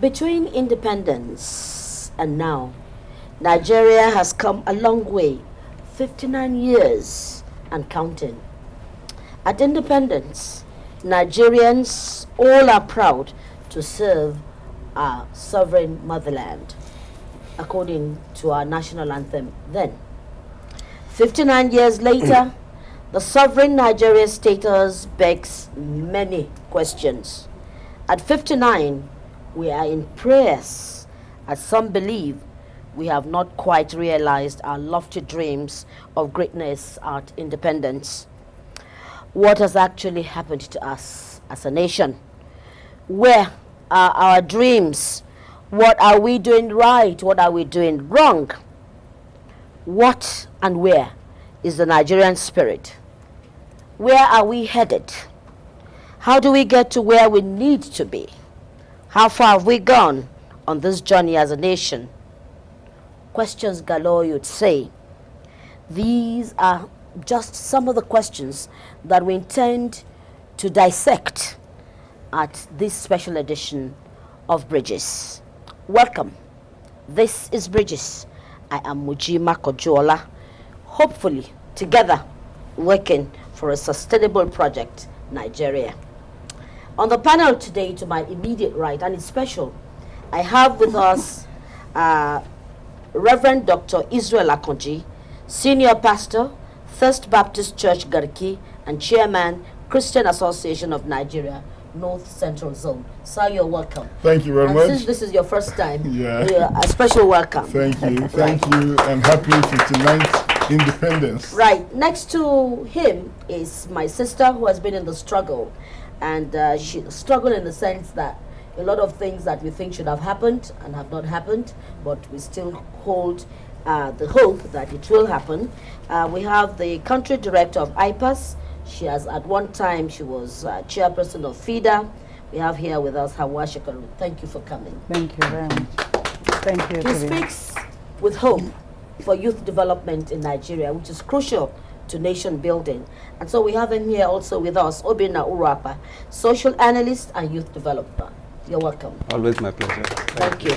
Between independence and now, Nigeria has come a long way, 59 years and counting. At independence, Nigerians all are proud to serve our sovereign motherland, according to our national anthem then. 59 years later, the sovereign Nigeria status begs many questions. At 59, we are in prayers, as some believe we have not quite realized our lofty dreams of greatness at independence. What has actually happened to us as a nation? Where are our dreams? What are we doing right? What are we doing wrong? What and where is the Nigerian spirit? Where are we headed? How do we get to where we need to be? How far have we gone on this journey as a nation? Questions galore, you'd say. These are just some of the questions that we intend to dissect at this special edition of Bridges. Welcome. This is Bridges. I am Mujima Kojola. Hopefully, together, working for a sustainable project, Nigeria. On the panel today, to my immediate right, and it's special, I have with us Reverend Dr. Israel Akonji, Senior Pastor, First Baptist Church Garki, and Chairman, Christian Association of Nigeria, North Central Zone. Sir, you're welcome. Thank you very much. Since this is your first time, yeah, a special welcome. Thank you. Thank you, and happy 59th independence. Right. Next to him is my sister, who has been in the struggle. And she struggled in the sense that a lot of things that we think should have happened and have not happened, but we still hold the hope that it will happen. We have the country director of IPAS. She has, at one time, she was chairperson of FIDA. We have here with us Hawa Shekaru. Thank you for coming. Thank you very much. Thank you. He speaks with hope for youth development in Nigeria, which is crucial to nation building. And so we have him here also with us, Obinna Urapa, social analyst and youth developer. You're welcome. Always my pleasure. Thank you.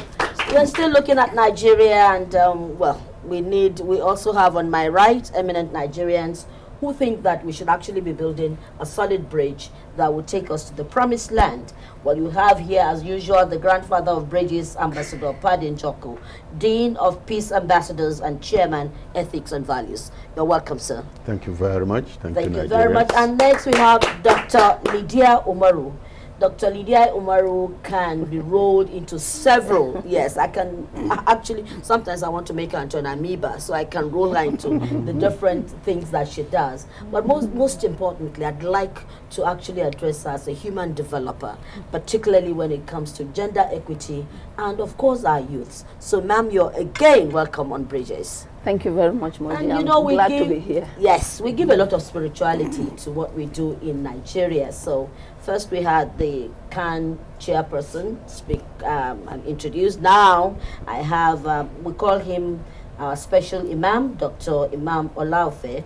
We're still looking at Nigeria, and well, we also have on my right eminent Nigerians who think that we should actually be building a solid bridge that will take us to the promised land. Well, you have here, as usual, the grandfather of bridges, Ambassador Padin Choko, Dean of Peace Ambassadors and Chairman, Ethics and Values. You're welcome, sir. Thank you very much. Thank you very much. And next we have Dr. Lydia Umaru. Dr. Lydia Umaru can be rolled into several. Yes, I can actually, sometimes I want to make her into an amoeba, so I can roll her into the different things that she does. But most importantly, I'd like to actually address her as a human developer, particularly when it comes to gender equity and, of course, our youths. So, ma'am, you're again welcome on Bridges. Thank you very much, Moji. And you know, I'm glad to be here. Yes, we give a lot of spirituality to what we do in Nigeria. So first we had the CAN chairperson speak and introduce. Now I have, we call him our special Imam, Dr. Imam Olaofe,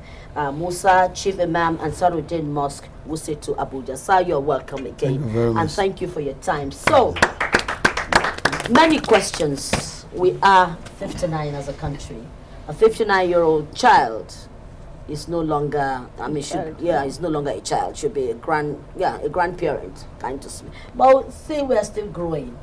Musa, Chief Imam, Ansaruddin Mosque, Wusetu Abuja. Sir, you're welcome again. Thank you very much. And thank you for your time. So, many questions. We are 59 as a country. A 59-year-old child is no longer, I mean, is no longer a child. Should be a grandparent, kind of. But say we are still growing.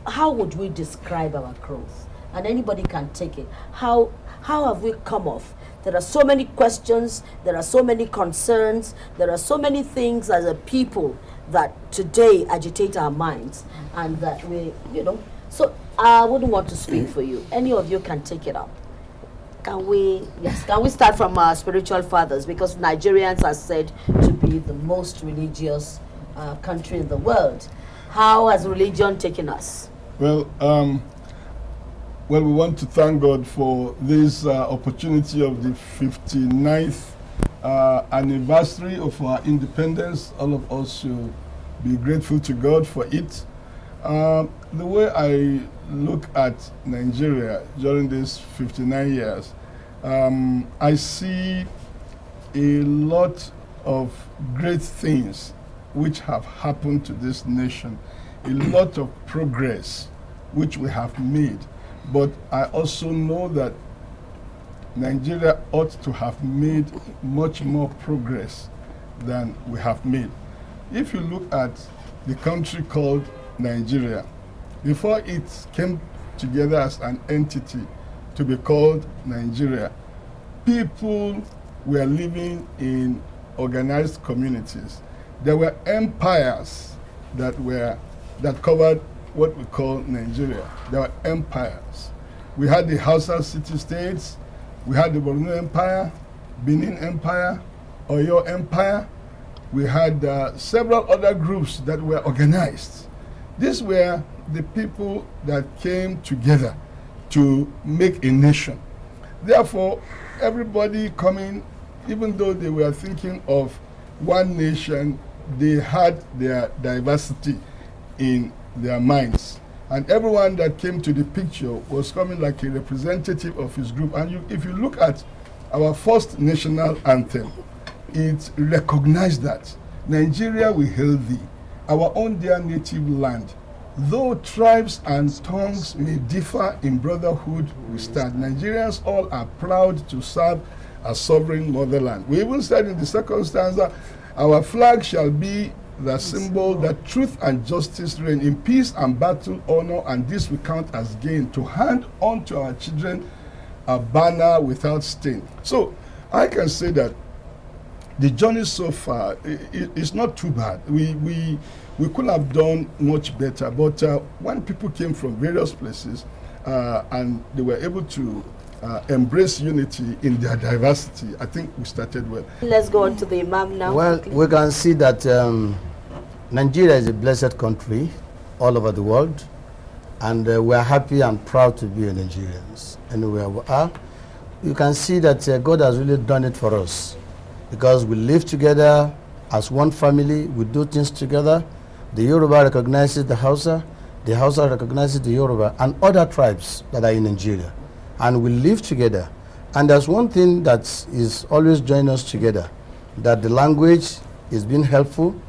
How would we describe our growth? And anybody can take it. How have we come off? There are so many questions. There are so many concerns. There are so many things as a people that today agitate our minds, and that we, So I wouldn't want to speak for you. Any of you can take it up. Can we start from our spiritual fathers, because Nigerians are said to be the most religious country in the world. How has religion taken us? Well, we want to thank God for this opportunity of the 59th anniversary of our independence. All of us should be grateful to God for it. The way I look at Nigeria during these 59 years, I see a lot of great things which have happened to this nation a lot of progress which we have made, but I also know that Nigeria ought to have made much more progress than we have made. If you look at the country called Nigeria, before it came together as an entity to be called Nigeria, people were living in organized communities. There were empires that covered what we call Nigeria. There were empires. We had the Hausa city-states, we had the Borno Empire, Benin Empire, Oyo Empire. We had several other groups that were organized. These were the people that came together to make a nation. Therefore, everybody coming, even though they were thinking of one nation, they had their diversity in their minds. And everyone that came to the picture was coming like a representative of his group. And if you look at our first national anthem, it recognized that Nigeria we hail thee, our own dear native land. Though tribes and tongues may differ, in brotherhood we stand. Nigerians all are proud to serve a sovereign motherland. We even said in the second stanza, our flag shall be the symbol that truth and justice reign, in peace and battle, honor, and this we count as gain, to hand on to our children a banner without stain. So I can say that the journey so far is not too bad. We could have done much better, but when people came from various places and they were able to embrace unity in their diversity, I think we started well. Let's go on to the Imam now. Well, we can see that Nigeria is a blessed country all over the world, and we are happy and proud to be Nigerians. Anywhere we are, you can see that God has really done it for us, because we live together as one family, we do things together. The Yoruba recognizes the Hausa recognizes the Yoruba and other tribes that are in Nigeria, and we live together. And there's one thing that is always joining us together, that the language is being helpful.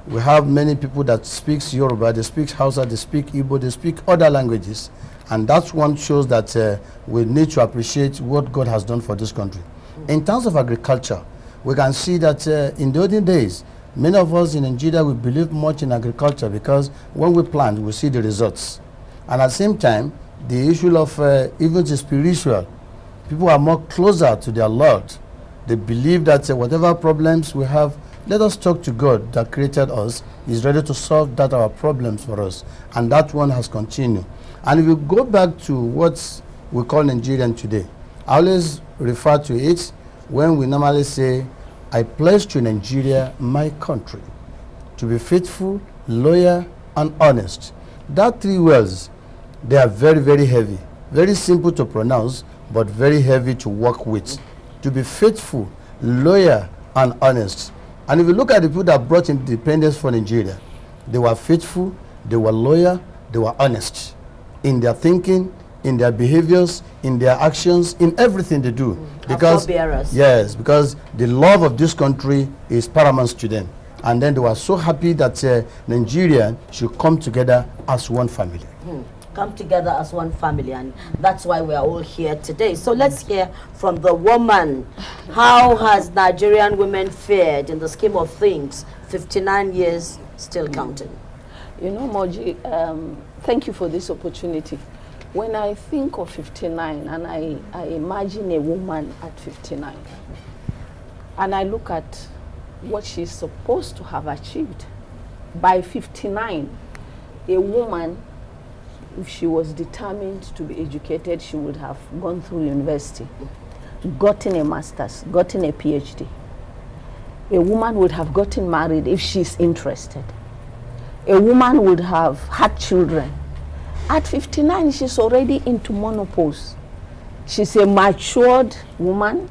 We have many people that speak Yoruba, they speak Hausa, they speak Igbo, they speak other languages, and that's one shows that we need to appreciate what God has done for this country. In terms of agriculture, we can see that in the olden days, many of us in Nigeria, we believe much in agriculture, because when we plant, we see the results. And at the same time, the issue of even the spiritual, people are more closer to their Lord. They believe that whatever problems we have, let us talk to God that created us. He's ready to solve that our problems for us. And that one has continued. And if you go back to what we call Nigerian today, I always refer to it when we normally say, I pledge to Nigeria, my country, to be faithful, loyal, and honest. That three words, they are very, very heavy. Very simple to pronounce, but very heavy to work with. To be faithful, loyal, and honest. And if you look at the people that brought independence for Nigeria, they were faithful, they were loyal, they were honest in their thinking, in their behaviors, in their actions, in everything they do. Because yes, because the love of this country is paramount to them. And then they were so happy that Nigeria should come together as one family. Come together as one family, and that's why we are all here today. So let's hear from the woman. How has Nigerian women fared in the scheme of things? 59 years, still counting. You know, Moji, thank you for this opportunity. When I think of 59, and I imagine a woman at 59, and I look at what she's supposed to have achieved, by 59, a woman, if she was determined to be educated, she would have gone through university, gotten a master's, gotten a PhD. A woman would have gotten married if she's interested. A woman would have had children. At 59, she's already into menopause. She's a matured woman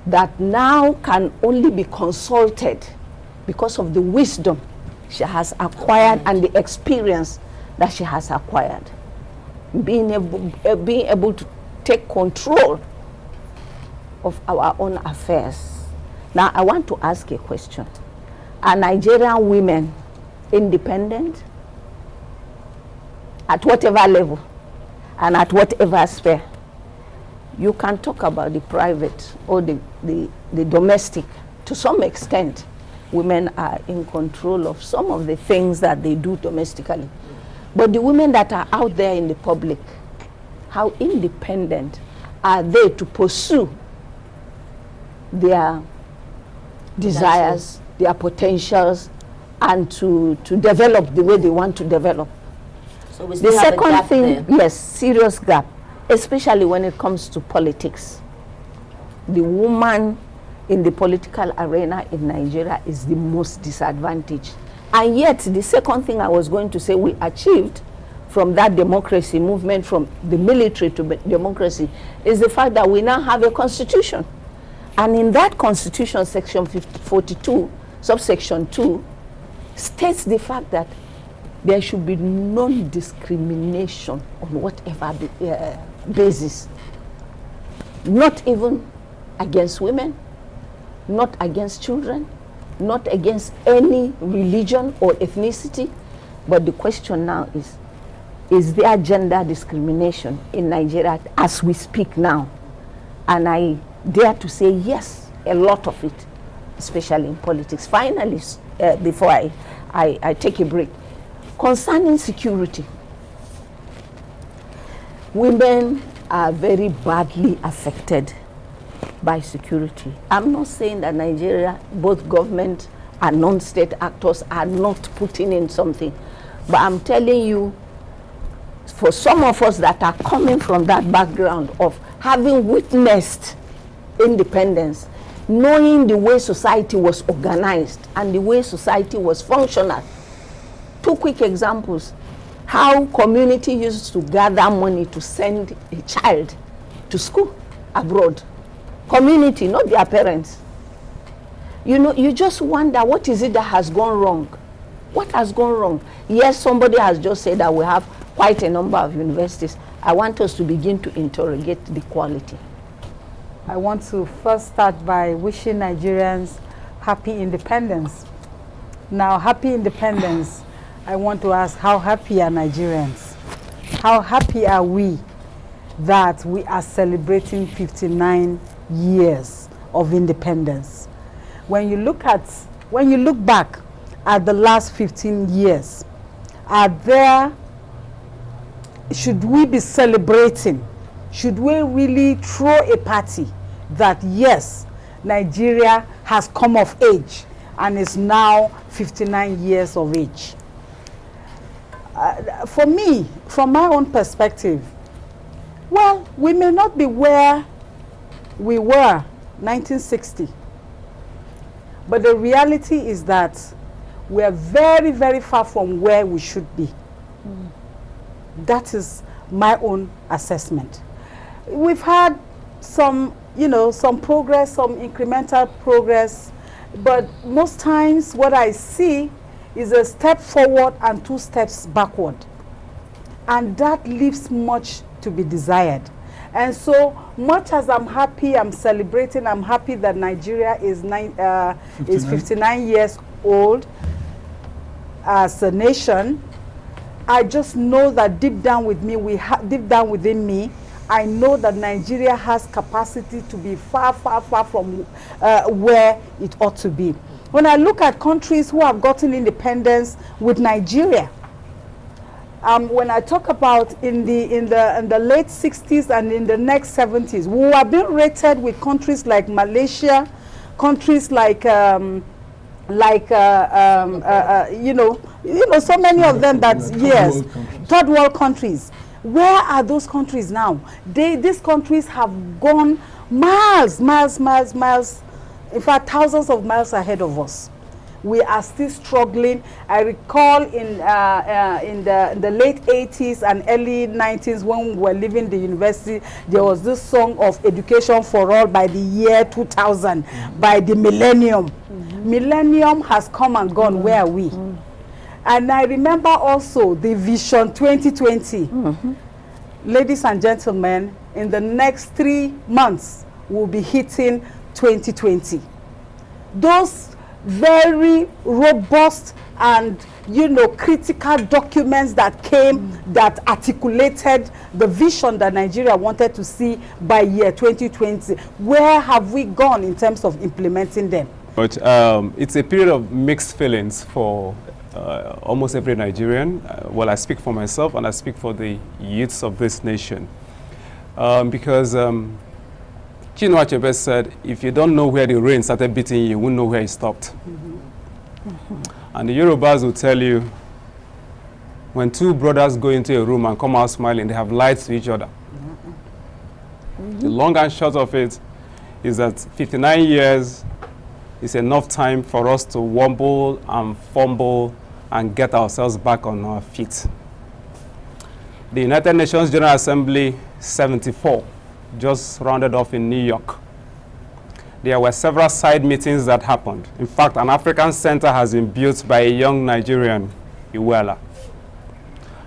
that now can only be consulted because of the wisdom she has acquired and the experience that she has acquired. Being able to take control of our own affairs. Now, I want to ask a question. Are Nigerian women independent? at whatever level and at whatever sphere. You can talk about the private or the domestic. To some extent, women are in control of some of the things that they do domestically. But the women that are out there in the public, how independent are they to pursue their desires, their potentials, and to develop the way they want to develop? So we The still have a second gap thing, there. yes, serious gap, especially when it comes to politics. The woman in the political arena in Nigeria is the most disadvantaged. And yet, the second thing I was going to say we achieved from that democracy movement, from the military to democracy, is the fact that we now have a constitution. And in that constitution, section 42, subsection 2, states the fact that there should be non-discrimination on whatever basis. Not even against women, not against children, not against any religion or ethnicity. But the question now is there gender discrimination in Nigeria as we speak now? And I dare to say yes, a lot of it, especially in politics. Finally, before I take a break, concerning security, women are very badly affected by security. I'm not saying that Nigeria, both government and non-state actors are not putting in something, but I'm telling you, for some of us that are coming from that background of having witnessed independence, knowing the way society was organized and the way society was functional. Two quick examples. How community used to gather money to send a child to school abroad. Community, not their parents. You know, you just wonder, what is it that has gone wrong? What has gone wrong? Yes, somebody has just said that we have quite a number of universities. I want us to begin to interrogate the quality. I want to first start by wishing Nigerians happy independence. Now, happy independence, I want to ask, how happy are Nigerians? How happy are we that we are celebrating 59 years of independence? When you look back at the last 15 years, should we be celebrating? Should we really throw a party that yes, Nigeria has come of age and is now 59 years of age? For me, from my own perspective, well, we may not be where we were 1960, but the reality is that we are very, very far from where we should be. That is my own assessment. We've had some, some progress, some incremental progress, but most times what I see is a step forward and 2 steps backward. And that leaves much to be desired. And so much as I'm happy, I'm celebrating, I'm happy that Nigeria is 59 years old as a nation, I just know that deep down within me, I know that Nigeria has capacity to be far, far, far from where it ought to be. When I look at countries who have gotten independence with Nigeria, when I talk about in the late 60s and in the next 70s, we have been rated with countries like Malaysia, countries like so many of them that, yes, third world countries. Where are those countries now? These countries have gone miles, in fact, thousands of miles ahead of us. We are still struggling. I recall in the late 80s and early 90s when we were leaving the university, there was this song of Education for All by the year 2000, by the millennium. Millennium has come and gone. Where are we? And I remember also the Vision 2020. Ladies and gentlemen, in the next 3 months, we'll be hitting 2020. Those very robust and, you know, critical documents that came that articulated the vision that Nigeria wanted to see by year 2020. Where have we gone in terms of implementing them? But it's a period of mixed feelings for almost every Nigerian. Well, I speak for myself and I speak for the youths of this nation. Because Chinua Achebe said, if you don't know where the rain started beating you won't know where it stopped. And the Yorubas will tell you, when two brothers go into a room and come out smiling, they have lied to each other. The long and short of it is that 59 years is enough time for us to wobble and fumble and get ourselves back on our feet. The United Nations General Assembly 74 just rounded off in New York. There were several side meetings that happened. In fact, an African center has been built by a young Nigerian, Iweala.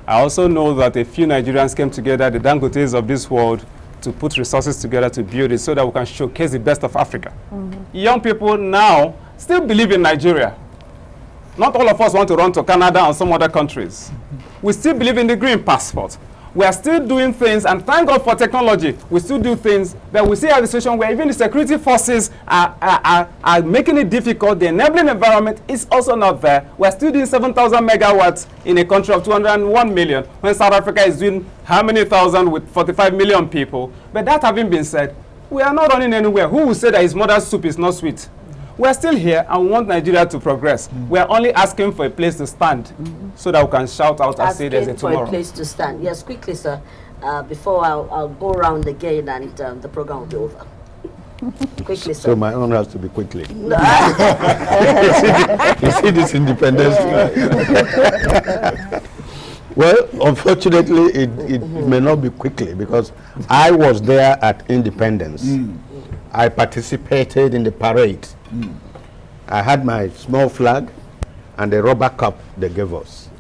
I also know that a few Nigerians came together, the Dangotes of this world, to put resources together to build it so that we can showcase the best of Africa. Young people now still believe in Nigeria. Not all of us want to run to Canada and some other countries. We still believe in the green passport. We are still doing things, and thank God for technology, we still do things, but we still have a situation where even the security forces are making it difficult. The enabling environment is also not there. We're still doing 7,000 megawatts in a country of 201 million, when South Africa is doing how many thousand with 45 million people. But that having been said, we are not running anywhere. Who will say that his mother's soup is not sweet? We're still here and we want Nigeria to progress. We're only asking for a place to stand so that we can shout out and say there's a tomorrow. For a place to stand. Yes, quickly, sir. Before I'll go around again and the program will be over. Quickly, sir. So my own has to be quickly. You see this independence thing? Well, unfortunately, it may not be quickly, because I was there at independence. I participated in the parade. I had my small flag and the rubber cup they gave us.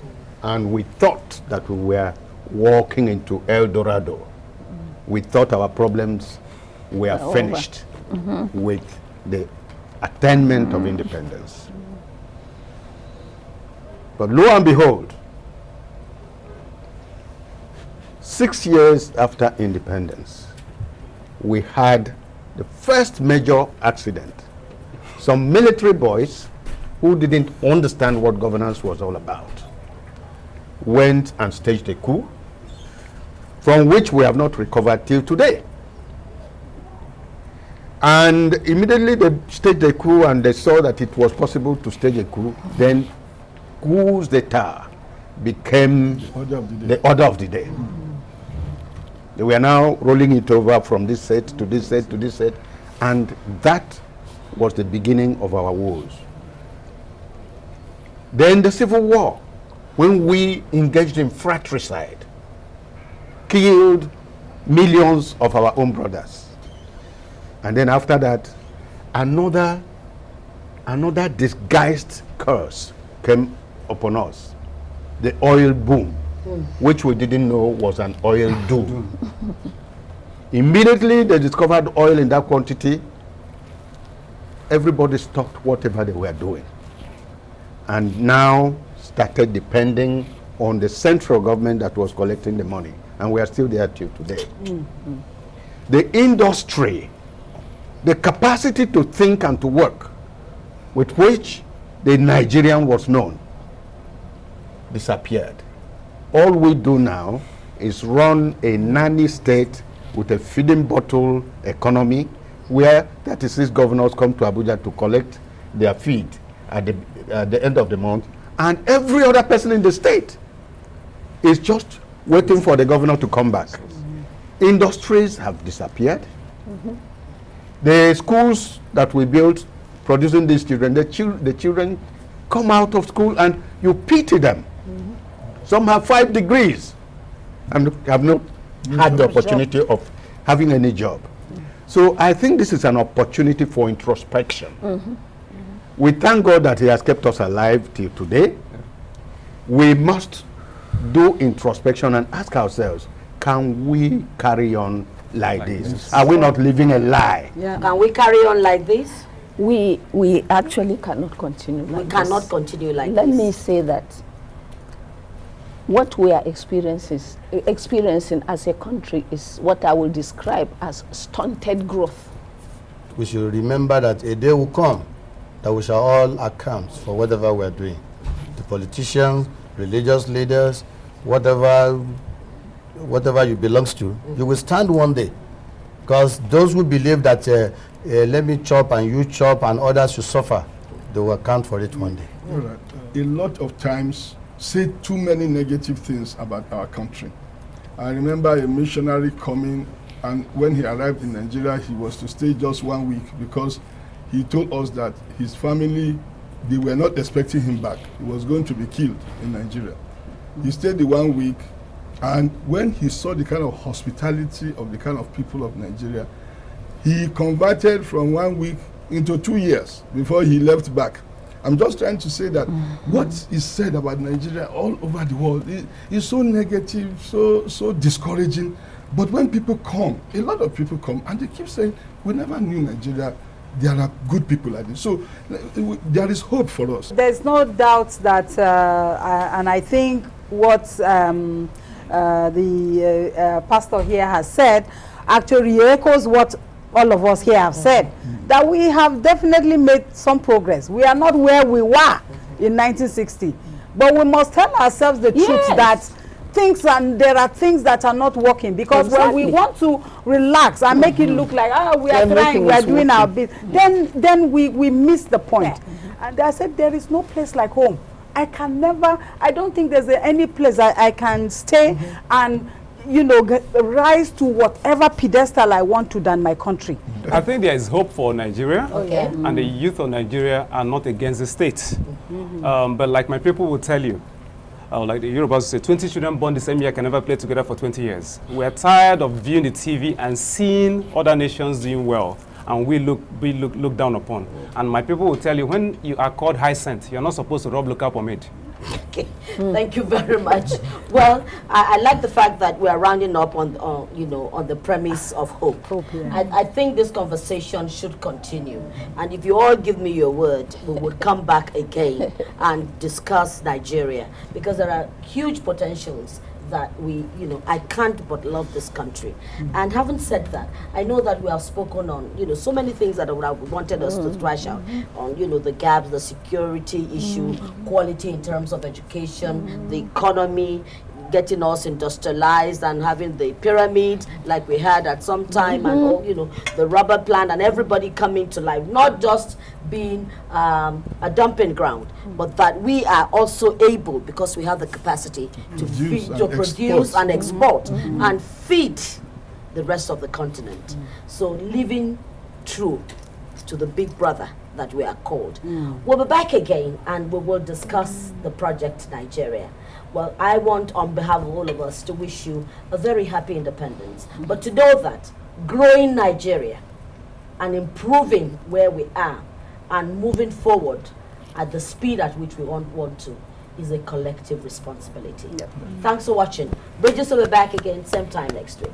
And we thought that we were walking into El Dorado. We thought our problems were finished with the attainment of independence. But lo and behold, 6 years after independence, we had the first major accident. Some military boys who didn't understand what governance was all about went and staged a coup, from which we have not recovered till today. And immediately they staged a coup and they saw that it was possible to stage a coup. Then coups d'etat became the order of the day. They were now rolling it over from this set to this set to this set, and that was the beginning of our woes. Then the Civil War, when we engaged in fratricide, killed millions of our own brothers. And then after that, another disguised curse came upon us, the oil boom, which we didn't know was an oil doom. Immediately they discovered oil in that quantity, everybody stopped whatever they were doing and now started depending on the central government that was collecting the money, and we are still there till today. The industry, the capacity to think and to work with which the Nigerian was known, disappeared. All we do now is run a nanny state with a feeding bottle economy, where 36 governors come to Abuja to collect their feed at the end of the month, and every other person in the state is just waiting for the governor to come back. Industries have disappeared. The schools that we built producing these children, the children come out of school and you pity them. Some have 5 degrees and have not had the opportunity of having any job. So I think this is an opportunity for introspection. We thank God that He has kept us alive till today. We must do introspection and ask ourselves, can we carry on like this? Are we not living a lie? Can we carry on like this? We actually cannot continue like We cannot this. continue like Let this. me say that what we are experiencing as a country is what I will describe as stunted growth. We should remember that a day will come that we shall all account for whatever we're doing. The politicians, religious leaders, whatever you belongs to, you will stand one day. Because those who believe that let me chop and you chop and others should suffer, they will account for it one day. All right. A lot of times say too many negative things about our country. I remember a missionary coming, and when he arrived in Nigeria, he was to stay just 1 week because he told us that his family, they were not expecting him back. He was going to be killed in Nigeria. He stayed the 1 week, and when he saw the kind of hospitality of the kind of people of Nigeria, he converted from 1 week into 2 years before he left back. I'm just trying to say that what is said about Nigeria all over the world is so negative, so discouraging. But when people come, a lot of people come, and they keep saying, we never knew Nigeria. There are good people like this. So there is hope for us. There's no doubt that, and I think what the pastor here has said actually echoes what all of us here have said, that we have definitely made some progress. We are not where we were in 1960, but we must tell ourselves the truth that there are things that are not working, because when we want to relax and make it look like we are trying, we are doing our bit, then we miss the point. And I said there is no place like home. I don't think there's any place I can stay and rise to whatever pedestal I want to than my country. I think there is hope for Nigeria, Okay. and the youth of Nigeria are not against the state. But like my people will tell you, like the Yorubas say, 20 children born the same year can never play together for 20 years. We're tired of viewing the TV and seeing other nations doing well, and we look down upon. And my people will tell you, when you are called high scent, you're not supposed to rub local pomade. Okay, thank you very much. Well, I like the fact that we are rounding up on the premise of hope. I think this conversation should continue, and if you all give me your word, we will come back again and discuss Nigeria, because there are huge potentials that I can't but love this country. And having said that, I know that we have spoken on, so many things that I would have wanted us to thrash out on, the gaps, the security issue, quality in terms of education, the economy, getting us industrialized and having the pyramid like we had at some time, and all, the rubber plant and everybody coming to life, not just being a dumping ground, but that we are also able, because we have the capacity to produce and export and feed the rest of the continent. So living true to the big brother that we are called. We'll be back again and we will discuss the project Nigeria. Well, I want, on behalf of all of us, to wish you a very happy independence, but to know that growing Nigeria and improving where we are and moving forward at the speed at which we want to is a collective responsibility. Thanks for watching. Bridges will be back again same time next week.